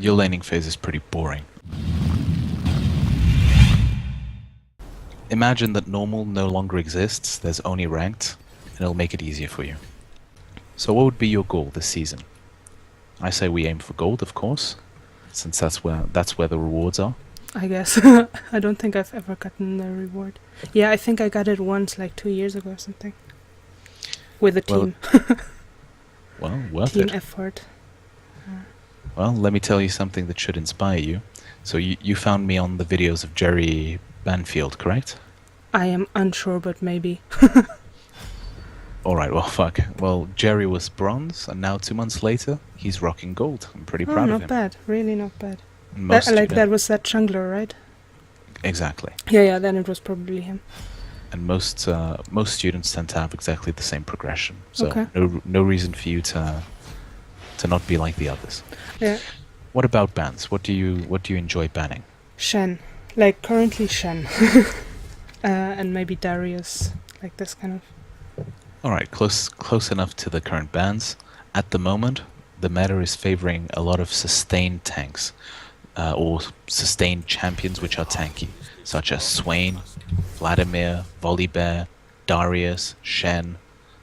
Your laning phase is pretty boring. Imagine that normal no longer exists, there's only ranked, and it'll make it easier for you. So what would be your goal this season? I say we aim for gold, of course, since that's where the rewards are. I guess. I don't think I've ever gotten the reward. Yeah, I think I got it once, like 2 years ago or something. With a team. Well, worth team it. effort. Well, let me tell you something that should inspire you. So you found me on the videos of Jerry Banfield, correct? I am unsure, but maybe. Alright, well, fuck. Well, Jerry was bronze, and now 2 months later, he's rocking gold. I'm pretty proud of him. Not bad. Really not bad. Most That was that jungler, right? Exactly. Yeah, then it was probably him. And most students tend to have exactly the same progression. So Okay. no reason for you to not be like the others. Yeah. What about bans? What do you enjoy banning? Shen. Like, currently Shen. And maybe Darius. Like this kind of... Alright, close enough to the current bans. At the moment, the meta is favoring a lot of sustained tanks, or sustained champions which are tanky, such as Swain, Vladimir, Volibear, Darius, Shen.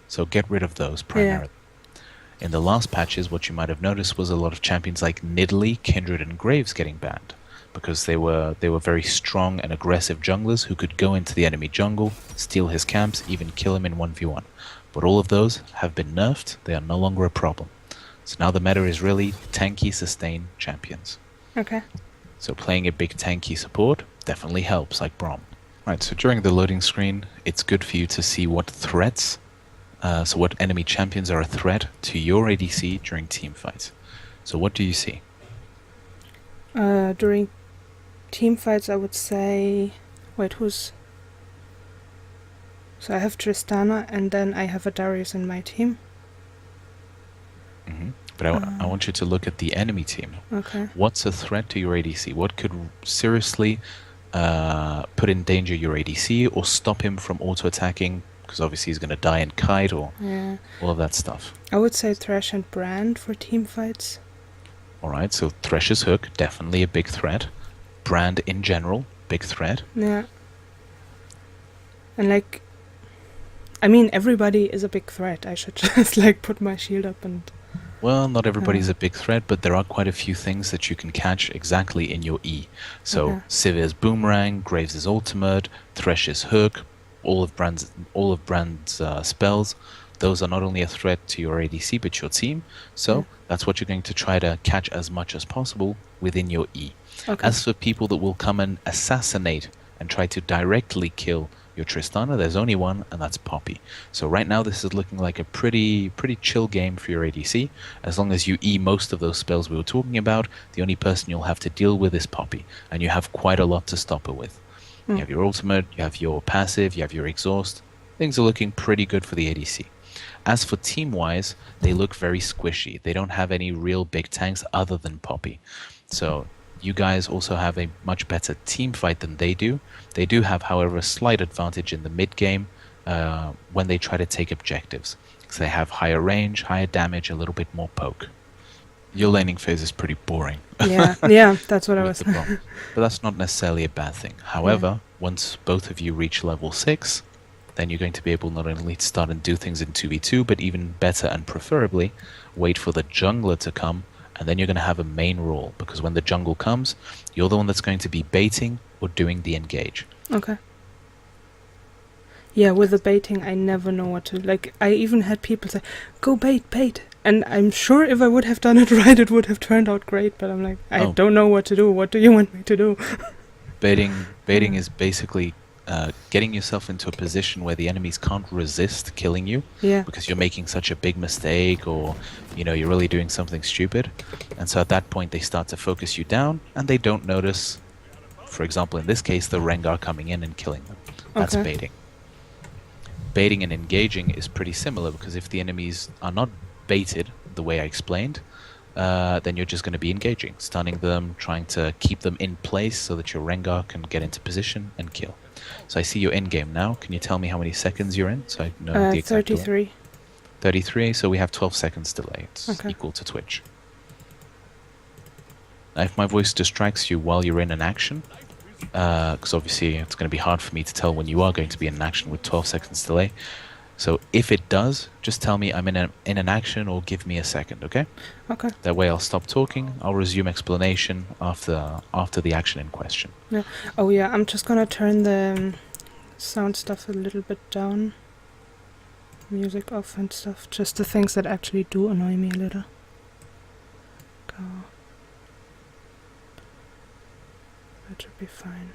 So get rid of those primarily. Yeah. In the last patches, what you might have noticed was a lot of champions like Nidalee, Kindred, and Graves getting banned, because they were very strong and aggressive junglers who could go into the enemy jungle, steal his camps, even kill him in 1v1. But all of those have been nerfed, they are no longer a problem. So now the meta is really tanky, sustain champions. Okay. So playing a big tanky support definitely helps, like Braum. Right, so during the loading screen, it's good for you to see what threats, so what enemy champions are a threat to your ADC during team fights. So what do you see? During team fights, I would say... Wait, who's... So I have Tristana, and then I have a Darius in my team. But I want you to look at the enemy team. Okay. What's a threat to your ADC? What could seriously put in danger your ADC or stop him from auto-attacking? Because obviously he's going to die in kite or all of that stuff. I would say Thresh and Brand for team fights. Alright, so Thresh's Hook, definitely a big threat. Brand in general, big threat. Yeah. And like... I mean, everybody is a big threat. I should just like put my shield up and... Well, not everybody's a big threat, but there are quite a few things that you can catch exactly in your E. So Sivir's Boomerang, Graves' Ultimate, Thresh's Hook, all of Brand's spells. Those are not only a threat to your ADC, but your team. So that's what you're going to try to catch as much as possible within your E. Okay. As for people that will come and assassinate and try to directly kill your Tristana, there's only one, and that's Poppy. So right now this is looking like a pretty chill game for your ADC. As long as you E most of those spells we were talking about, the only person you'll have to deal with is Poppy, and you have quite a lot to stop her with. You have your ultimate, you have your passive, you have your exhaust. Things are looking pretty good for the ADC. As for team-wise, they look very squishy. They don't have any real big tanks other than Poppy. So you guys also have a much better team fight than they do. They do have, however, a slight advantage in the mid-game when they try to take objectives. Because they have higher range, higher damage, a little bit more poke. Your laning phase is pretty boring. Yeah, that's what I was... But that's not necessarily a bad thing. However, once both of you reach level 6, then you're going to be able not only to start and do things in 2v2, but even better and preferably, wait for the jungler to come, and then you're going to have a main role, because when the jungle comes, you're the one that's going to be baiting or doing the engage. Okay. Yeah, with the baiting, I never know what to... Like, I even had people say, go bait. And I'm sure if I would have done it right, it would have turned out great, but I'm like, I don't know what to do. What do you want me to do? Baiting is basically getting yourself into a position where the enemies can't resist killing you because you're making such a big mistake, or you're really doing something stupid, and so at that point they start to focus you down and they don't notice, for example in this case, the Rengar coming in and killing them. That's baiting. Baiting and engaging is pretty similar, because if the enemies are not baited the way I explained, then you're just going to be engaging, stunning them, trying to keep them in place so that your Rengar can get into position and kill. So I see you're in game now. Can you tell me how many seconds you're in, so I know the exact 33. delay? 33, so we have 12 seconds delay. It's equal to Twitch. if my voice distracts you while you're in an action, because obviously it's going to be hard for me to tell when you are going to be in an action with 12 seconds delay. So if it does, just tell me I'm in an action or give me a second, okay? Okay. That way I'll stop talking. I'll resume explanation after the action in question. Yeah. Oh yeah, I'm just gonna turn the sound stuff a little bit down. Music off and stuff. Just the things that actually do annoy me a little. Go. That should be fine.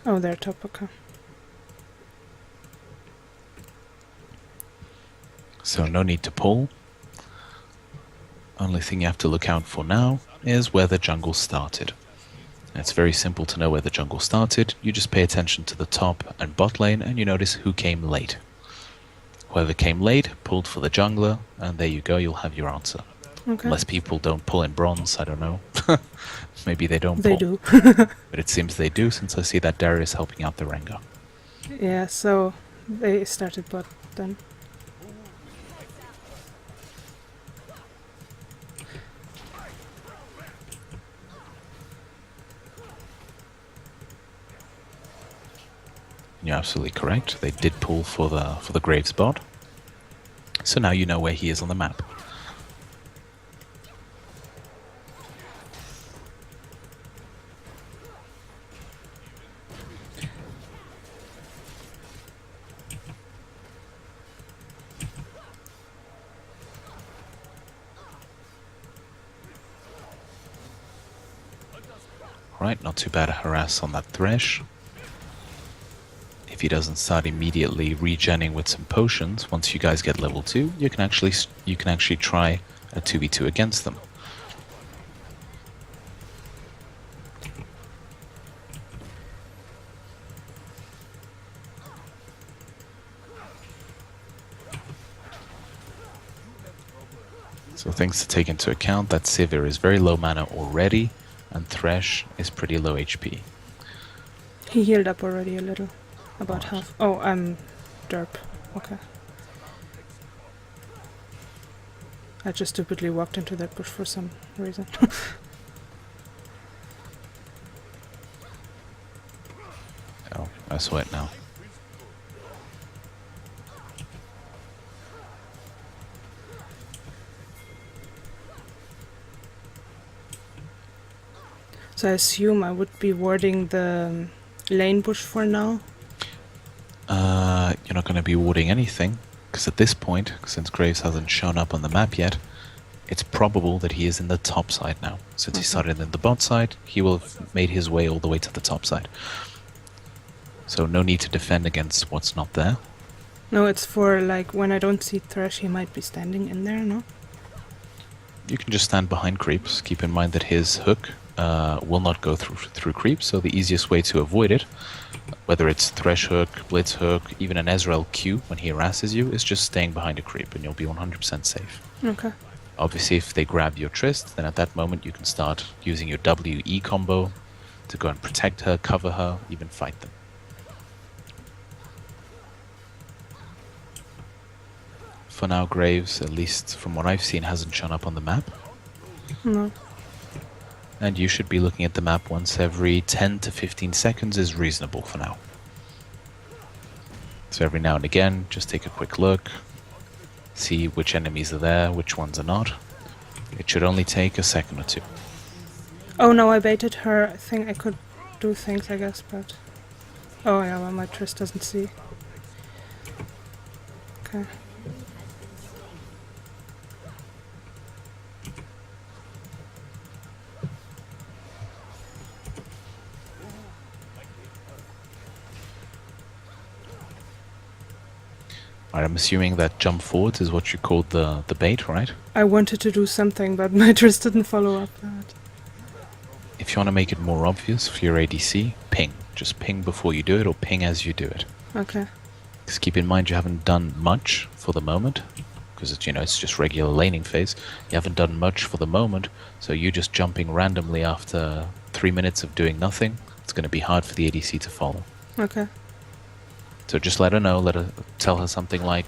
Oh, they're top, okay. So no need to pull. Only thing you have to look out for now is where the jungle started. It's very simple to know where the jungle started. You just pay attention to the top and bot lane and you notice who came late. Whoever came late pulled for the jungler, and there you go, you'll have your answer. Okay. Unless people don't pull in bronze, I don't know. Maybe they don't pull. They do. But it seems they do, since I see that Darius helping out the Rengar. Yeah, so they started bot then. You're absolutely correct. They did pull for the Graves bot. So now you know where he is on the map. Right, not too bad a harass on that Thresh. If he doesn't start immediately regenning with some potions, once you guys get level 2, you can actually try a 2v2 against them. So things to take into account, that Sivir is very low mana already, and Thresh is pretty low HP. He healed up already a little. About half. Oh, I'm derp. Okay. I just stupidly walked into that bush for some reason. Oh, I saw it now. So I assume I would be warding the lane bush for now. You're not going to be warding anything, because at this point, since Graves hasn't shown up on the map yet, it's probable that he is in the top side now. Since he started in the bot side, he will have made his way all the way to the top side. So no need to defend against what's not there. No, it's for like when I don't see Thresh, he might be standing in there, no? You can just stand behind creeps. Keep in mind that his hook will not go through creeps, so the easiest way to avoid it, whether it's Thresh hook, Blitz hook, even an Ezreal Q when he harasses you, is just staying behind a creep and you'll be 100% safe. Okay. Obviously, if they grab your Trist, then at that moment you can start using your WE combo to go and protect her, cover her, even fight them. For now, Graves, at least from what I've seen, hasn't shown up on the map. No. And you should be looking at the map once every 10 to 15 seconds is reasonable for now. So every now and again, just take a quick look, see which enemies are there, which ones are not. It should only take a second or two. Oh no, I baited her. I think I could do things, I guess, but... Oh yeah, well my Trist doesn't see. Okay. I'm assuming that jump forwards is what you called the bait, right? I wanted to do something, but my Trist didn't follow up that. If you want to make it more obvious for your ADC, ping. Just ping before you do it, or ping as you do it. Okay. Because keep in mind you haven't done much for the moment, because it's just regular laning phase. You haven't done much for the moment, so you just jumping randomly after 3 minutes of doing nothing, it's going to be hard for the ADC to follow. Okay. So just let her know, tell her something like,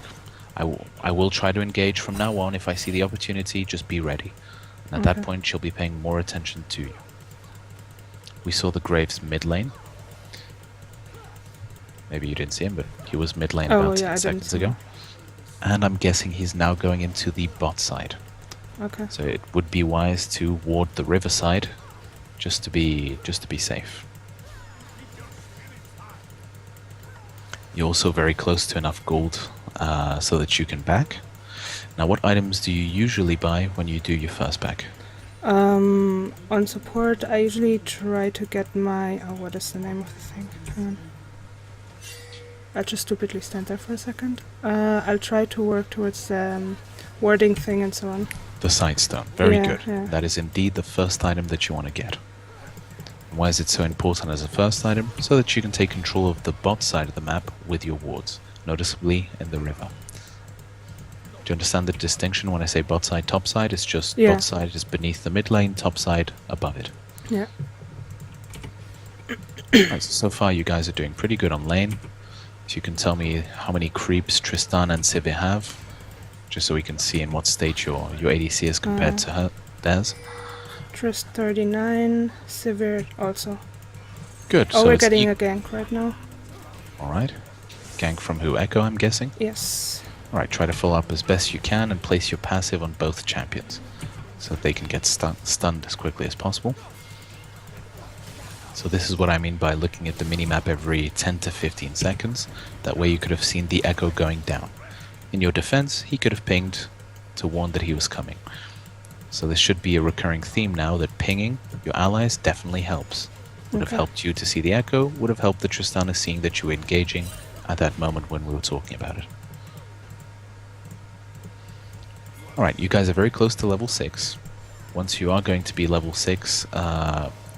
I will try to engage from now on if I see the opportunity. Just be ready. And at that point, she'll be paying more attention to you. We saw the Graves mid lane. Maybe you didn't see him, but he was mid lane about 10 seconds ago. And I'm guessing he's now going into the bot side. Okay. So it would be wise to ward the river side, just to be safe. You're also very close to enough gold so that you can back. Now, what items do you usually buy when you do your first back? On support, I usually try to get my... Oh, what is the name of the thing? Hang on. I'll just stupidly stand there for a second. I'll try to work towards the warding thing and so on. The Sightstone. Very good. Yeah. That is indeed the first item that you want to get. Why is it so important as a first item? So that you can take control of the bot side of the map with your wards, noticeably in the river. Do you understand the distinction when I say bot side, top side? It's just bot side is beneath the mid lane, top side above it. Yeah. Right, so far you guys are doing pretty good on lane. So you can tell me how many creeps Tristan and Sivir have, just so we can see in what state your ADC is compared to theirs. Trist 39, Sivir also. Good. Oh, so we're getting a gank right now. Alright. Gank from who? Echo, I'm guessing? Yes. Alright, try to follow up as best you can and place your passive on both champions, so that they can get stunned as quickly as possible. So this is what I mean by looking at the minimap every 10 to 15 seconds. That way you could have seen the Echo going down. In your defense, he could have pinged to warn that he was coming. So this should be a recurring theme now, that pinging your allies definitely helps. Would have helped you to see the Echo, would have helped the Tristana seeing that you were engaging at that moment when we were talking about it. Alright, you guys are very close to level 6. Once you are going to be level 6,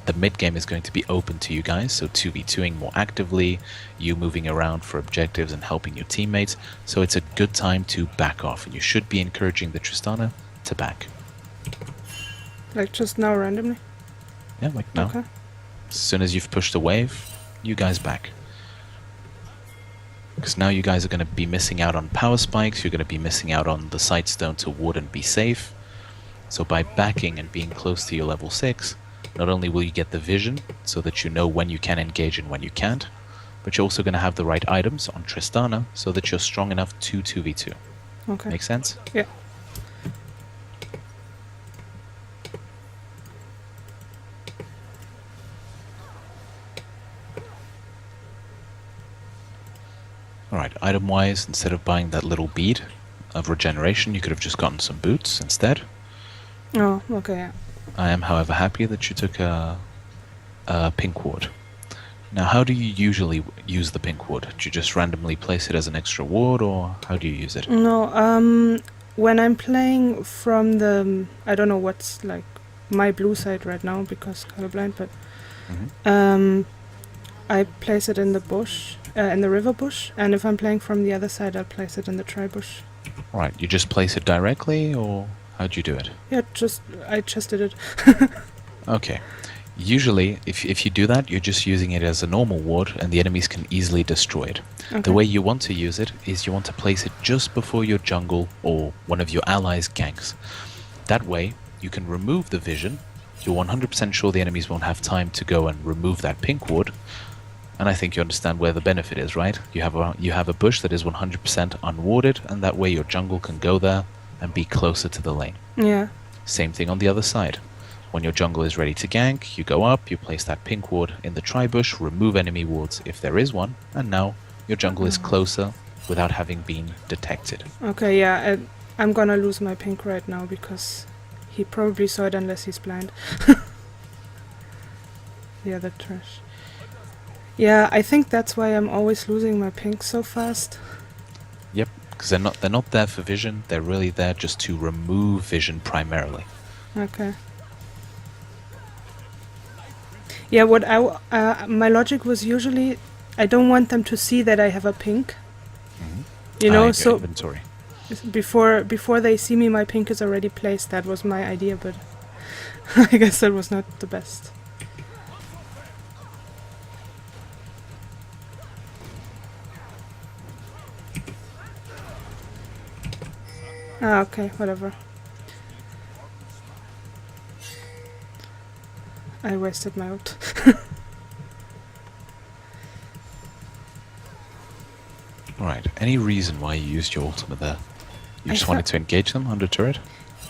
the mid game is going to be open to you guys, so 2v2ing more actively, you moving around for objectives and helping your teammates, so it's a good time to back off, and you should be encouraging the Tristana to back. Like just now randomly? Yeah, like now. Okay. As soon as you've pushed a wave, you guys back. Because now you guys are going to be missing out on power spikes, you're going to be missing out on the Sightstone to ward and be safe. So by backing and being close to your level 6, not only will you get the vision, so that you know when you can engage and when you can't, but you're also going to have the right items on Tristana, so that you're strong enough to 2v2. Okay. Make sense? Yeah. Alright, item-wise, instead of buying that little bead of regeneration, you could have just gotten some boots instead. Oh, okay, yeah. I am, however, happy that you took a pink ward. Now, how do you usually use the pink ward? Do you just randomly place it as an extra ward, or how do you use it? No, when I'm playing from the... I don't know what's, like, my blue side right now, because colorblind, but... I place it in the bush, in the river bush, and if I'm playing from the other side, I'll place it in the tri bush. Right, you just place it directly, or how do you do it? Yeah, I just did it. Okay. Usually, if you do that, you're just using it as a normal ward, and the enemies can easily destroy it. Okay. The way you want to use it is you want to place it just before your jungle or one of your allies' ganks. That way, you can remove the vision. You're 100% sure the enemies won't have time to go and remove that pink ward. And I think you understand where the benefit is, right? You have a bush that is 100% unwarded, and that way your jungle can go there and be closer to the lane. Yeah. Same thing on the other side. When your jungle is ready to gank, you go up, you place that pink ward in the tri-bush, remove enemy wards if there is one, and now your jungle is closer without having been detected. Okay, yeah, I'm gonna lose my pink right now because he probably saw it unless he's blind. The other trash. Yeah, I think that's why I'm always losing my pink so fast. Yep, because they're not there for vision, they're really there just to remove vision primarily. Okay. Yeah, what my logic was usually I don't want them to see that I have a pink. You know, so inventory. Before they see me, my pink is already placed. That was my idea, but I guess that was not the best. Ah, okay, whatever. I wasted my ult. Alright, any reason why you used your ultimate there? You I just thought- wanted to engage them under turret?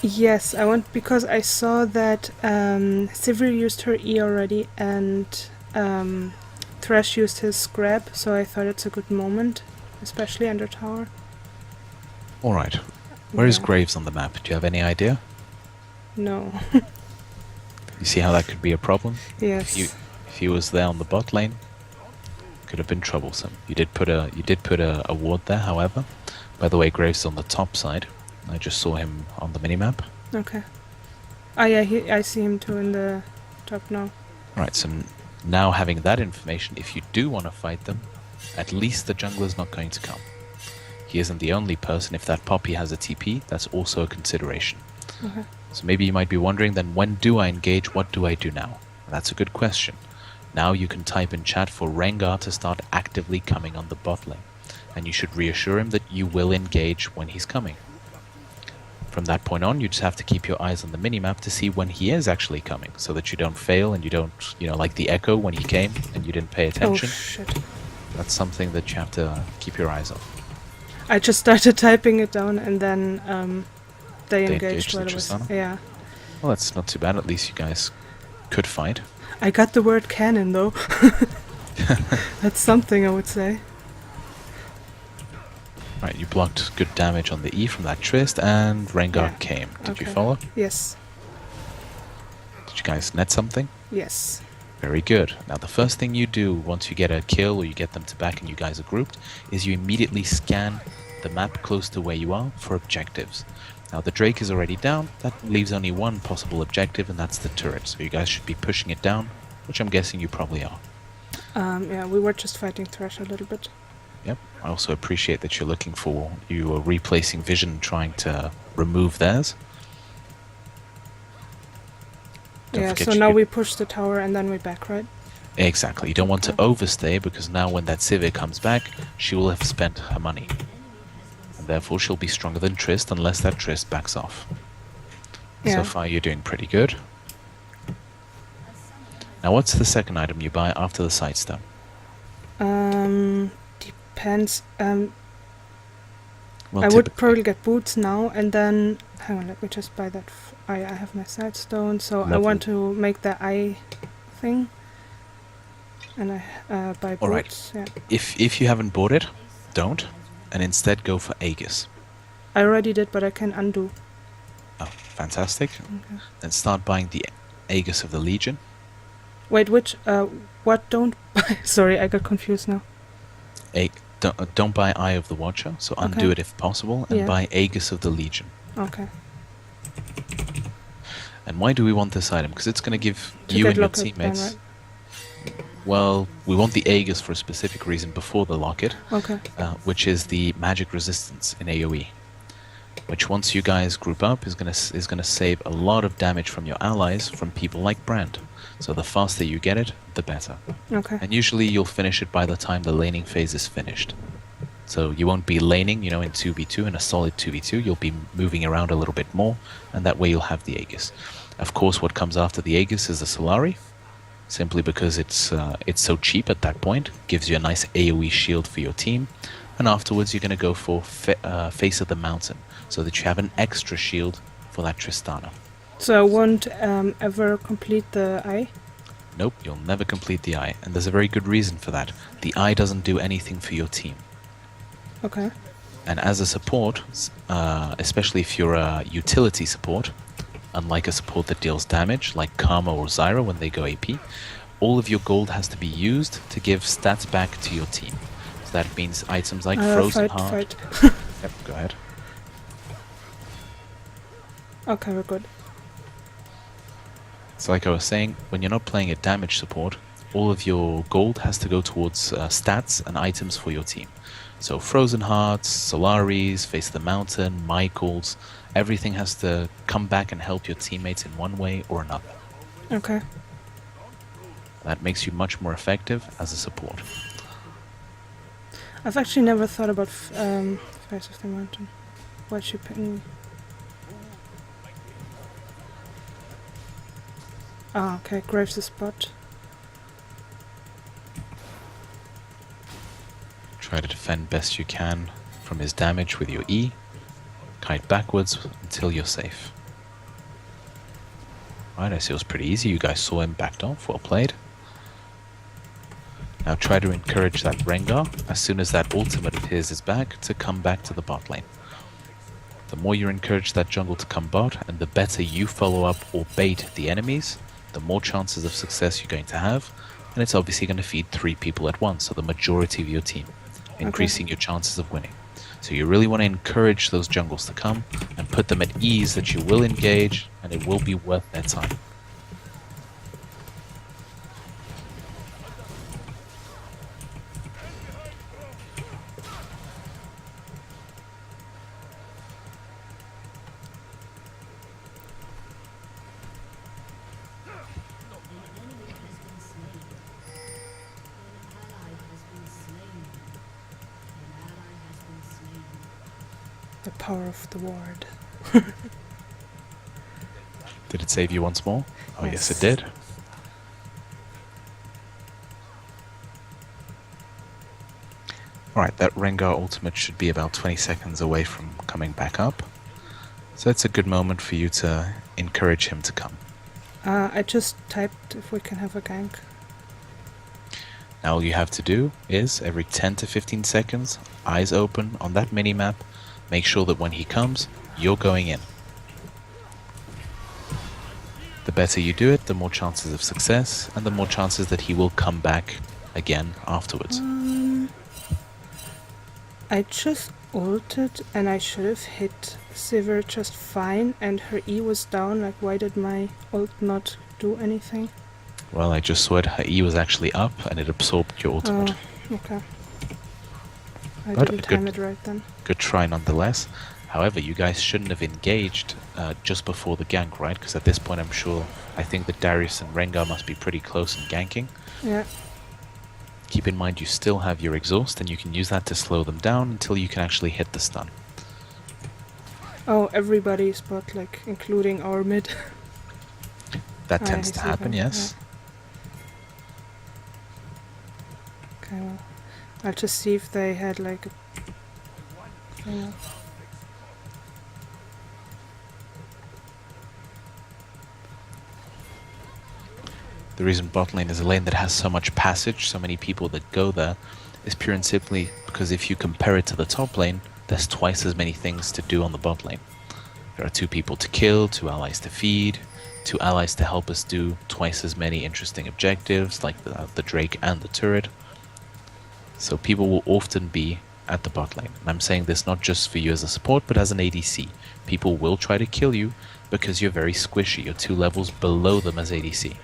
Yes, I want because I saw that Sivir used her E already and Thresh used his grab, so I thought it's a good moment, especially under tower. Alright, where is Yeah. Graves on the map? Do you have any idea? No. You see how that could be a problem? Yes. If he was there on the bot lane, could have been troublesome. You did put a ward there, however. By the way, Graves is on the top side. I just saw him on the minimap. Okay. Ah, yeah, I see him too in the top now. Alright, so now having that information, if you do want to fight them, at least the jungler's not going to come. He isn't the only person. If that Poppy has a TP, that's also a consideration. Okay. So maybe you might be wondering, then when do I engage? What do I do now? That's a good question. Now you can type in chat for Rengar to start actively coming on the bot lane. And you should reassure him that you will engage when he's coming. From that point on, you just have to keep your eyes on the minimap to see when he is actually coming, so that you don't fail and you don't, like the echo when he came and you didn't pay attention. Oh, shit. That's something that you have to keep your eyes on. I just started typing it down and then they engaged engaged the while it was... Tristana? Yeah. Well, that's not too bad. At least you guys could fight. I got the word cannon though. That's something I would say. Right, you blocked good damage on the E from that Trist, and Rengar Yeah. came. Did you Okay. follow? Yes. Did you guys net something? Yes. Very good. Now the first thing you do once you get a kill or you get them to back and you guys are grouped is you immediately scan the map close to where you are for objectives. Now the Drake is already down. That leaves only one possible objective, and that's the turret. So you guys should be pushing it down, which I'm guessing you probably are. Yeah, we were just fighting Thresh a little bit. Yep. I also appreciate that you are replacing vision, trying to remove theirs. Don't Yeah, forget so you now could- we push the tower and then we back, right? Exactly. You don't want to Okay. overstay, because now when that Sivir comes back, she will have spent her money. And therefore she'll be stronger than Trist unless that Trist backs off. Yeah. So far you're doing pretty good. Now what's the second item you buy after the Sightstone? Depends. Well, I would typically- probably get boots now and then... Hang on, let me just buy that. I have my Sightstone, so I Level. want to make the eye thing. And I buy boots. Alright. Yeah. If you haven't bought it, don't. And instead go for Aegis. I already did, but I can undo. Oh, fantastic. Okay. Then start buying the Aegis of the Legion. Wait, which... what don't buy? Sorry, I got confused now. Don't buy Eye of the Watcher, so undo Okay. it if possible, and Yeah. buy Aegis of the Legion. Okay. And why do we want this item? Because it's going to give To you get and your locket ban, teammates... right? Well, we want the Aegis for a specific reason before the locket, Okay. which is the magic resistance in AoE, which once you guys group up is gonna save a lot of damage from your allies from people like Brand. So the faster you get it, the better. Okay. And usually you'll finish it by the time the laning phase is finished. So you won't be laning, in 2v2, in a solid 2v2. You'll be moving around a little bit more, and that way you'll have the Aegis. Of course, what comes after the Aegis is the Solari, simply because it's so cheap at that point. Gives you a nice AoE shield for your team. And afterwards you're going to go for Face of the Mountain, so that you have an extra shield for that Tristana. So I won't ever complete the eye? Nope, you'll never complete the Eye, and there's a very good reason for that. The Eye doesn't do anything for your team. Okay. And as a support, especially if you're a utility support, unlike a support that deals damage, like Karma or Zyra when they go AP, all of your gold has to be used to give stats back to your team. So that means items like Frozen Heart... Fight. Yep, go ahead. Okay, we're good. So like I was saying, when you're not playing a damage support, all of your gold has to go towards stats and items for your team. So Frozen Hearts, Solaris, Face the Mountain, Michaels, everything has to come back and help your teammates in one way or another. Okay. That makes you much more effective as a support. I've actually never thought about Face of the Mountain. Why'd she pick me? Ah, okay, Graves is spot. Try to defend best you can from his damage with your E. Kite backwards until you're safe. Right, I see it was pretty easy. You guys saw him backed off. Well played. Now try to encourage that Rengar, as soon as that ultimate of his is back, to come back to the bot lane. The more you encourage that jungle to come bot, and the better you follow up or bait the enemies, the more chances of success you're going to have, and it's obviously going to feed 3 people at once, so the majority of your team, increasing your chances of winning. So you really want to encourage those jungles to come and put them at ease that you will engage and it will be worth their time. The power of the ward. Did it save you once more? Oh yes, it Yes. did. Alright, that Rengar ultimate should be about 20 seconds away from coming back up. So it's a good moment for you to encourage him to come. I just typed if we can have a gank. Now all you have to do is, every 10 to 15 seconds, eyes open on that minimap, make sure that when he comes, you're going in. The better you do it, the more chances of success, and the more chances that he will come back again afterwards. I just ulted and I should have hit Sivir just fine and her E was down, like why did my ult not do anything? Well, I just saw it, her E was actually up and it absorbed your ultimate. Oh, okay. I But didn't time it right then. Good try nonetheless. However, you guys shouldn't have engaged just before the gank, right? Because at this point I think that Darius and Rengar must be pretty close in ganking. Yeah. Keep in mind you still have your exhaust and you can use that to slow them down until you can actually hit the stun. Oh, everybody's bot, like including our mid. That I tends to see happen, them, yes. Yeah. Okay, well, I'll just see if they had like a thing up. The reason bot lane is a lane that has so much passage, so many people that go there, is pure and simply because if you compare it to the top lane, there's twice as many things to do on the bot lane. There are 2 people to kill, 2 allies to feed, 2 allies to help us do twice as many interesting objectives like the Drake and the turret. So people will often be at the bot lane. And I'm saying this not just for you as a support, but as an ADC. People will try to kill you because you're very squishy. You're 2 levels below them as ADC.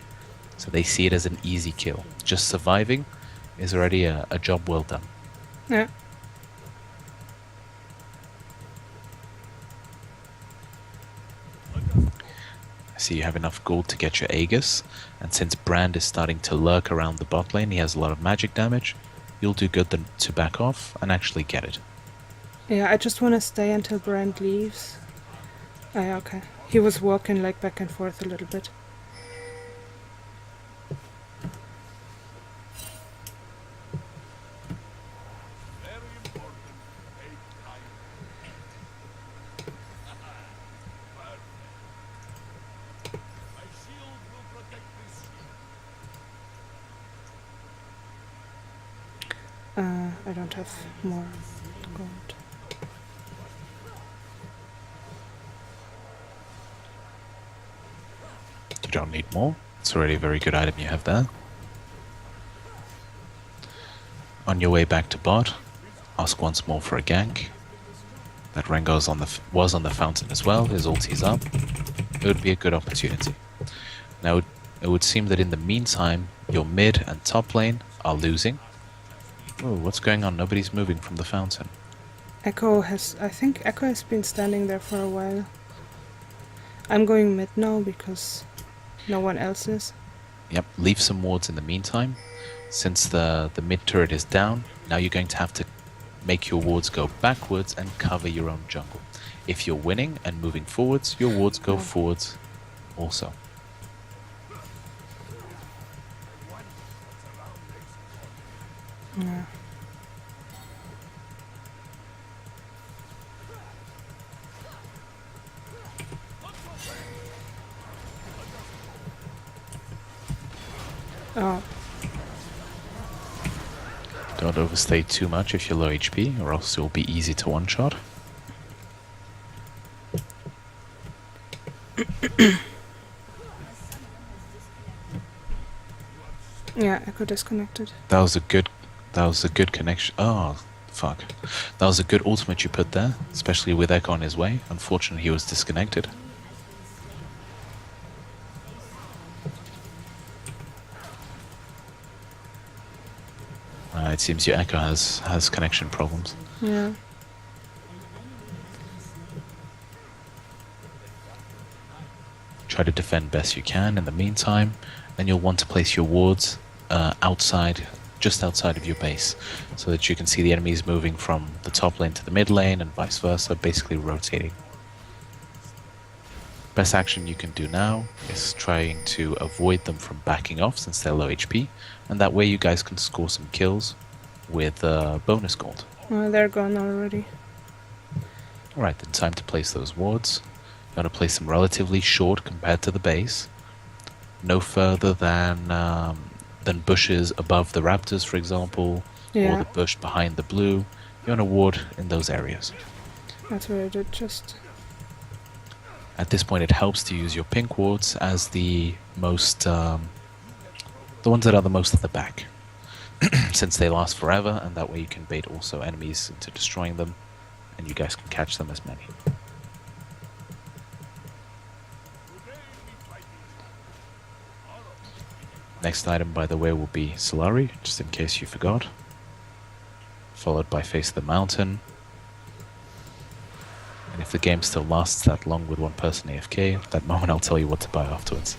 So they see it as an easy kill. Just surviving is already a job well done. Yeah. I see you have enough gold to get your Aegis, and since Brand is starting to lurk around the bot lane, he has a lot of magic damage, you'll do good to back off and actually get it. Yeah, I just want to stay until Brand leaves. Oh, yeah, okay. He was walking like back and forth a little bit. I don't have more gold. You don't need more. It's already a very good item you have there. On your way back to bot, ask once more for a gank. That Rengar's was on the fountain as well, his ulti's up. It would be a good opportunity. Now, it would seem that in the meantime, your mid and top lane are losing. Oh, what's going on? Nobody's moving from the fountain. I think Echo has been standing there for a while. I'm going mid now because no one else is. Yep, leave some wards in the meantime. Since the mid turret is down, now you're going to have to make your wards go backwards and cover your own jungle. If you're winning and moving forwards, your wards go forwards also. Yeah. Oh, Don't overstay too much if you're low HP, or else it'll be easy to one-shot. yeah, Echo disconnected. That was a good connection. Oh, fuck. That was a good ultimate you put there, especially with Echo on his way. Unfortunately, he was disconnected. It seems your Echo has connection problems. Yeah. Try to defend best you can in the meantime. Then you'll want to place your wards just outside of your base, so that you can see the enemies moving from the top lane to the mid lane and vice versa, basically rotating. Best action you can do now is trying to avoid them from backing off since they're low HP, and that way you guys can score some kills with bonus gold. They're gone already. Alright, then time to place those wards. You want to place them relatively short compared to the base. No further than bushes above the raptors, for example, Yeah. or the bush behind the blue. You want to ward in those areas. That's what I did just. At this point, it helps to use your pink wards as the most, the ones that are the most at the back, since they last forever, and that way you can bait also enemies into destroying them, and you guys can catch them as many. Next item, by the way, will be Solari, just in case you forgot. Followed by Face of the Mountain. And if the game still lasts that long with one person AFK, at that moment I'll tell you what to buy afterwards.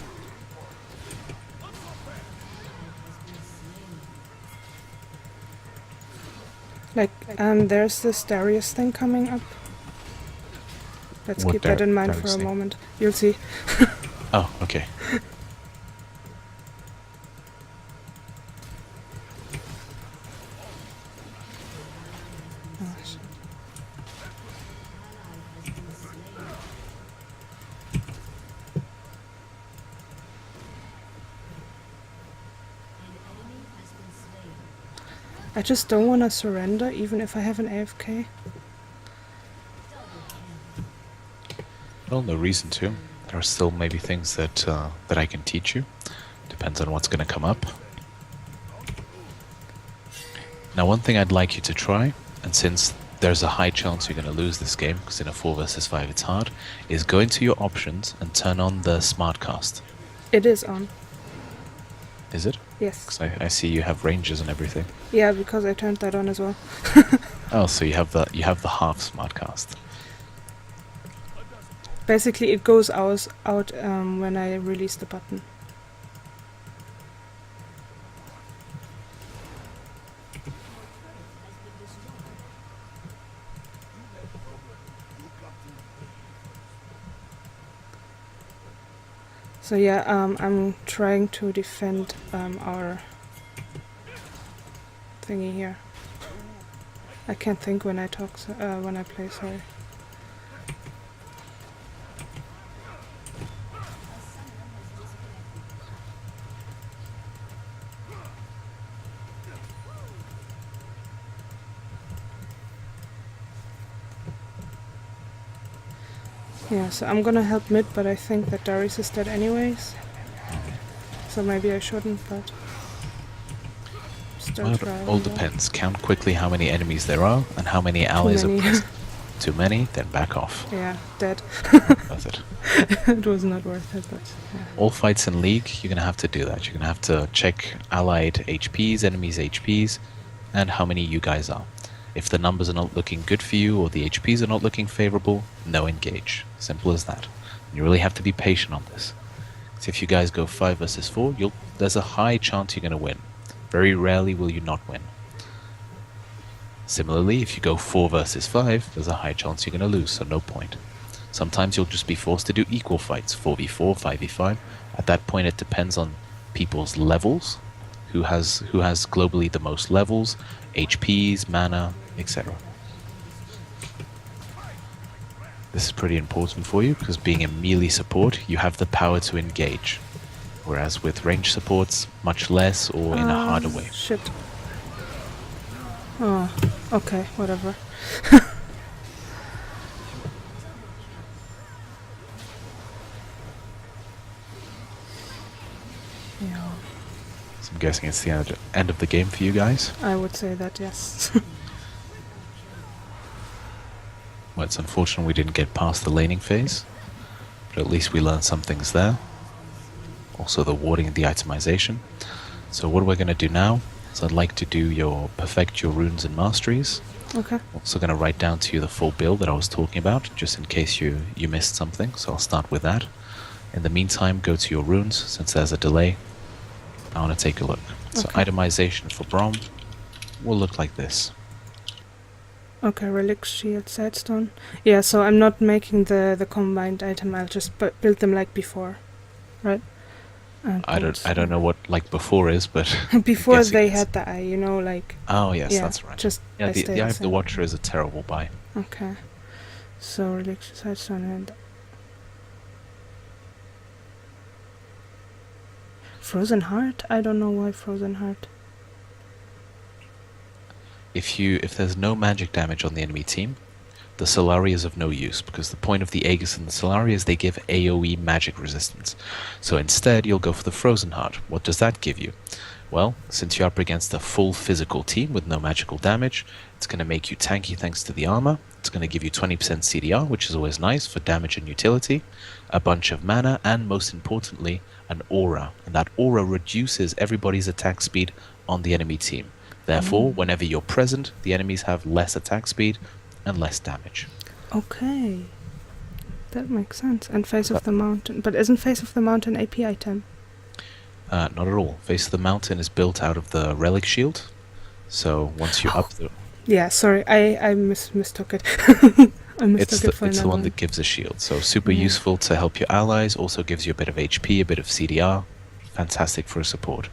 Like, there's this Darius thing coming up. Let's What keep that in mind Darius for a thing? moment. You'll see. Oh, okay. Oh, shit. I just don't want to surrender, even if I have an AFK. Well, no reason to. There are still maybe things that I can teach you. Depends on what's going to come up. Now, one thing I'd like you to try, and since there's a high chance you're going to lose this game, because in a 4 versus 5 it's hard, is go into your options and turn on the smart cast. It is on. Is it? Yes. Because I see you have ranges and everything. Yeah, because I turned that on as well. Oh, so you have the half smart cast. Basically, it goes out when I release the button. So yeah, I'm trying to defend our thingy here. I can't think when I talk, when I play, sorry. Yeah, so I'm gonna help mid, but I think that Darius is dead anyways. So maybe I shouldn't, but still Well, try. it all depends. Count quickly how many enemies there are and how many allies many. are present. Too many, then back off. Yeah, dead. Worth it. It was not worth it, but yeah. All fights in League, you're gonna have to do that. You're gonna have to check allied HPs, enemies HPs, and how many you guys are. If the numbers are not looking good for you or the HPs are not looking favorable, no engage. Simple as that. And you really have to be patient on this. So if you guys go 5 versus 4, there's a high chance you're gonna win. Very rarely will you not win. Similarly, if you go 4 versus 5, there's a high chance you're going to lose, so no point. Sometimes you'll just be forced to do equal fights, 4v4, 5v5. At that point, it depends on people's levels who has globally the most levels, HPs, mana, etc. This is pretty important for you because being a melee support, you have the power to engage. Whereas with range supports, much less or in a harder way. Shit. Oh, okay, whatever. Yeah, So I'm guessing it's the end of the game for you guys. I would say that, yes. Well, it's unfortunate we didn't get past the laning phase, but at least we learned some things there. Also the warding and the itemization. So what we're going to do now is I'd like to perfect your runes and masteries. Okay. I'm also going to write down to you the full build that I was talking about, just in case you missed something, so I'll start with that. In the meantime, go to your runes, since there's a delay. I want to take a look. So Okay. itemization for Braum will look like this. Okay, relic, shield, sidestone. Yeah, so I'm not making the combined item, I'll just build them like before, right? And I don't know what like before is, but before guessing they it's- had the eye, you know, like... Oh yes, yeah, that's right. just Yeah, I the stay Eye of the same. Watcher is a terrible buy. Okay. So relic, sidestone, and... Frozen Heart? I don't know why Frozen Heart. If there's no magic damage on the enemy team, the Solari is of no use, because the point of the Aegis and the Solari is they give AoE magic resistance. So instead, you'll go for the Frozen Heart. What does that give you? Well, since you're up against a full physical team with no magical damage, it's going to make you tanky thanks to the armor. It's going to give you 20% CDR, which is always nice for damage and utility, a bunch of mana, and most importantly, an aura. And that aura reduces everybody's attack speed on the enemy team. Therefore, whenever you're present, the enemies have less attack speed and less damage. Okay. That makes sense. And Face of the Mountain. But isn't Face of the Mountain AP item? Not at all. Face of the Mountain is built out of the Relic Shield. So once you up the... Yeah, sorry, I mistook it. I mistook it for It's the another one one. that gives a shield. So super Yeah. useful to help your allies. Also gives you a bit of HP, a bit of CDR. Fantastic for a support.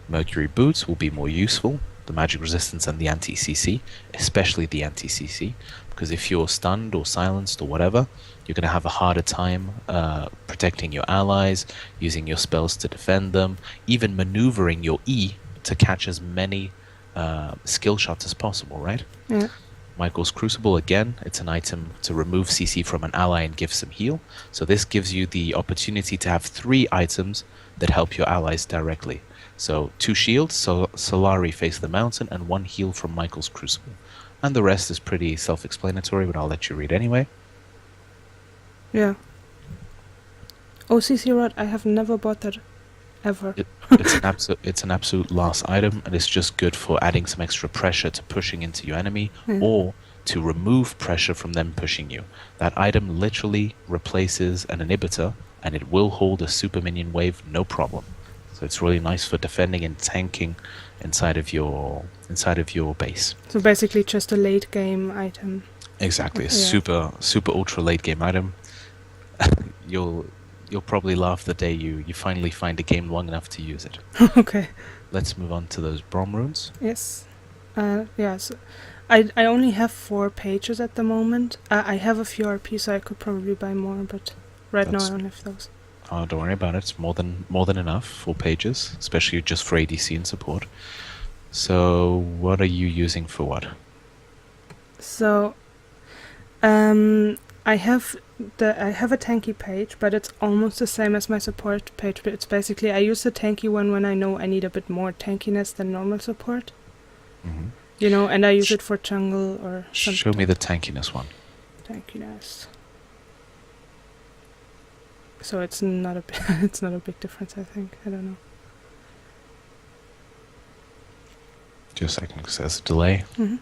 Mercury Boots will be more useful. The magic resistance and the anti-CC, especially the anti-CC, because if you're stunned or silenced or whatever, you're going to have a harder time protecting your allies, using your spells to defend them, even maneuvering your E to catch as many skill shots as possible, right? Yeah. Michael's Crucible, again, it's an item to remove CC from an ally and give some heal. So this gives you the opportunity to have 3 items that help your allies directly. So 2 shields, so Solari Face the Mountain, and 1 heal from Michael's Crucible. And the rest is pretty self-explanatory, but I'll let you read anyway. Yeah. OCC Rod, I have never bought that. Ever. It's an absolute last item, and it's just good for adding some extra pressure to pushing into your enemy, Yeah. or to remove pressure from them pushing you. That item literally replaces an inhibitor, and it will hold a super minion wave no problem. So it's really nice for defending and tanking inside of your base. So basically just a late game item. Exactly, a Yeah. super ultra late game item. You'll probably laugh the day you finally find a game long enough to use it. Okay. Let's move on to those Braum runes. Yes. Yes. I only have 4 pages at the moment. I have a few RP, so I could probably buy more, but right now I only have those. Oh, don't worry about it. It's more than enough, 4 pages, especially just for ADC and support. So, what are you using for what? So, I have a tanky page, but it's almost the same as my support page. But it's basically I use the tanky one when I know I need a bit more tankiness than normal support. Mm-hmm. You know, and I use it for jungle or something. Show me the tankiness one. Tankiness. So it's not a it's not a big difference, I think. I don't know. Just a second, because there's a delay. Mm-hmm.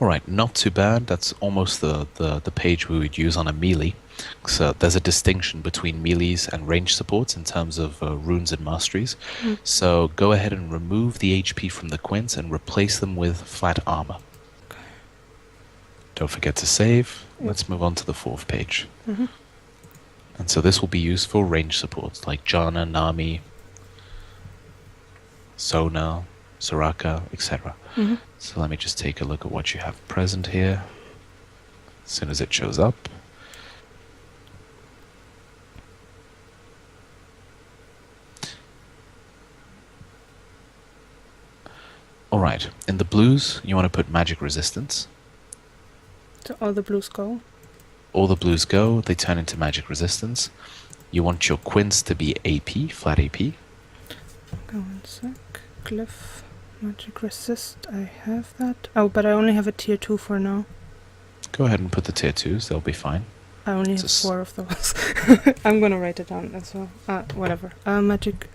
Alright, not too bad. That's almost the page we would use on a melee. So there's a distinction between melees and range supports in terms of runes and masteries. Mm. So go ahead and remove the HP from the quints and replace them with flat armor. Don't forget to save. Yep. Let's move on to the 4th page. Mm-hmm. And so this will be used for range supports like Janna, Nami, Sona, Soraka, etc. Mm-hmm. So let me just take a look at what you have present here. As soon as it shows up. Alright, in the blues, you want to put magic resistance. So all the blues go. All the blues go, they turn into magic resistance. You want your quints to be AP, flat AP. Okay, one sec. Glyph, magic resist. I have that. Oh, but I only have a tier 2 for now. Go ahead and put the tier 2s, they'll be fine. I only have 4 of those. I'm gonna write it down as well. Whatever. Magic.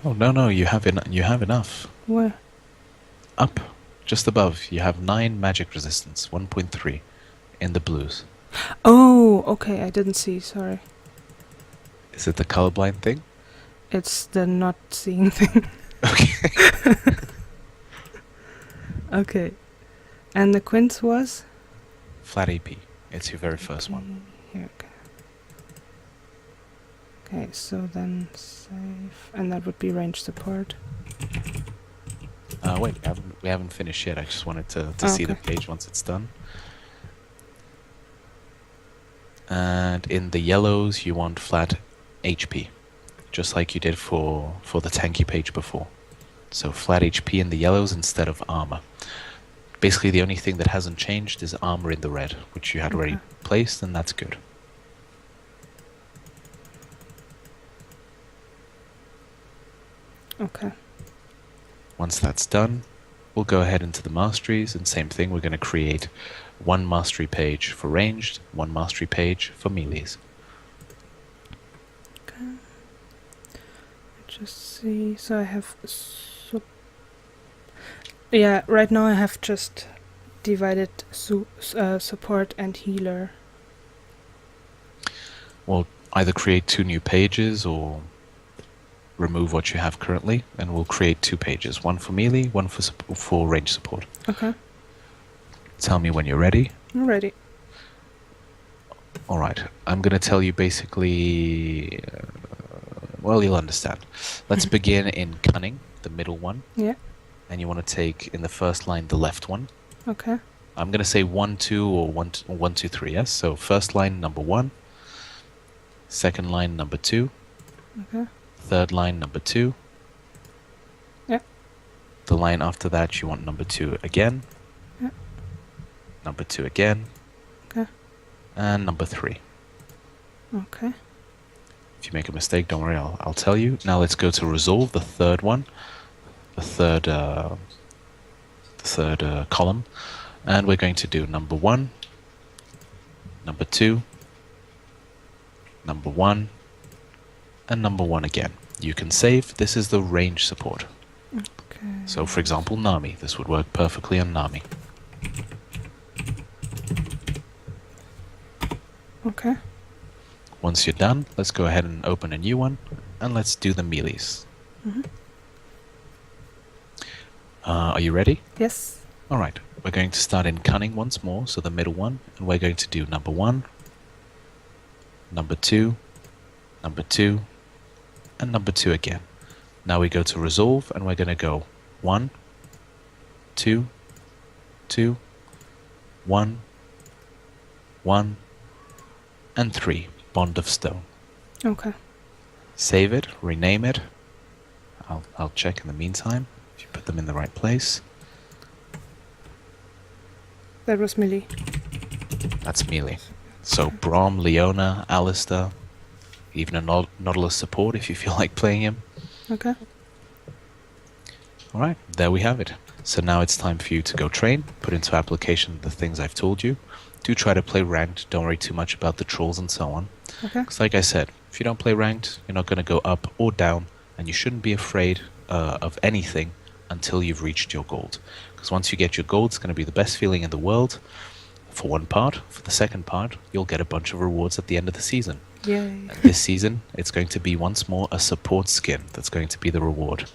Oh, no, you have enough. Where? Up, just above, you have 9 magic resistance, 1.3 in the blues. Oh, okay, I didn't see, sorry. Is it the colorblind thing? It's the not seeing thing. Okay. Okay. And the quince was? Flat AP. It's your very first one. Here, okay. Okay, so then save. And that would be range support. Wait, we haven't finished yet. I just wanted to see the page once it's done. And in the yellows, you want flat HP, just like you did for the tanky page before. So flat HP in the yellows instead of armor. Basically, the only thing that hasn't changed is armor in the red, which you had already placed, and that's good. Okay. Once that's done, we'll go ahead into the masteries, and same thing, we're going to create one mastery page for ranged, one mastery page for melees. Okay. Just see, so I have... yeah, right now I have just divided support and healer. Well, either create 2 new pages or remove what you have currently, and we'll create 2 pages, one for melee, one for range support. Okay. Tell me when you're ready. I'm ready. Alright, I'm going to tell you basically... well, you'll understand. Let's begin in cunning, the middle one. Yeah. And you want to take, in the first line, the left one. Okay. I'm going to say 1, 2, or 1, 2, 3, yes? So first line, number 1. Second line, number 2. Okay. Third line, number 2. Yeah. The line after that, you want number 2 again. Yeah. Number 2 again. Okay. And number 3. Okay. If you make a mistake, don't worry, I'll tell you. Now let's go to resolve, the third one. The third column. And we're going to do number 1, number 2, number 1, and number 1 again. You can save. This is the range support. Okay. So for example, Nami. This would work perfectly on Nami. Okay. Once you're done, let's go ahead and open a new one, and let's do the melees. Mm-hmm. Are you ready? Yes. Alright, we're going to start in cunning once more, so the middle one, and we're going to do number 1, number 2, number 2, and number 2 again. Now we go to resolve, and we're going to go 1, 2, 2, 1, 1, and 3. Bond of Stone. Okay. Save it, rename it. I'll check in the meantime if you put them in the right place. That was melee. That's melee. So Braum, Leona, Alistair, even a Nautilus support if you feel like playing him. Okay. Alright, there we have it. So now it's time for you to go train, put into application the things I've told you. Do try to play ranked, don't worry too much about the trolls and so on. Okay. Because like I said, if you don't play ranked, you're not going to go up or down, and you shouldn't be afraid of anything until you've reached your gold. Because once you get your gold, it's going to be the best feeling in the world, for one part. For the second part, you'll get a bunch of rewards at the end of the season. Yay. And this season, it's going to be once more a support skin that's going to be the reward.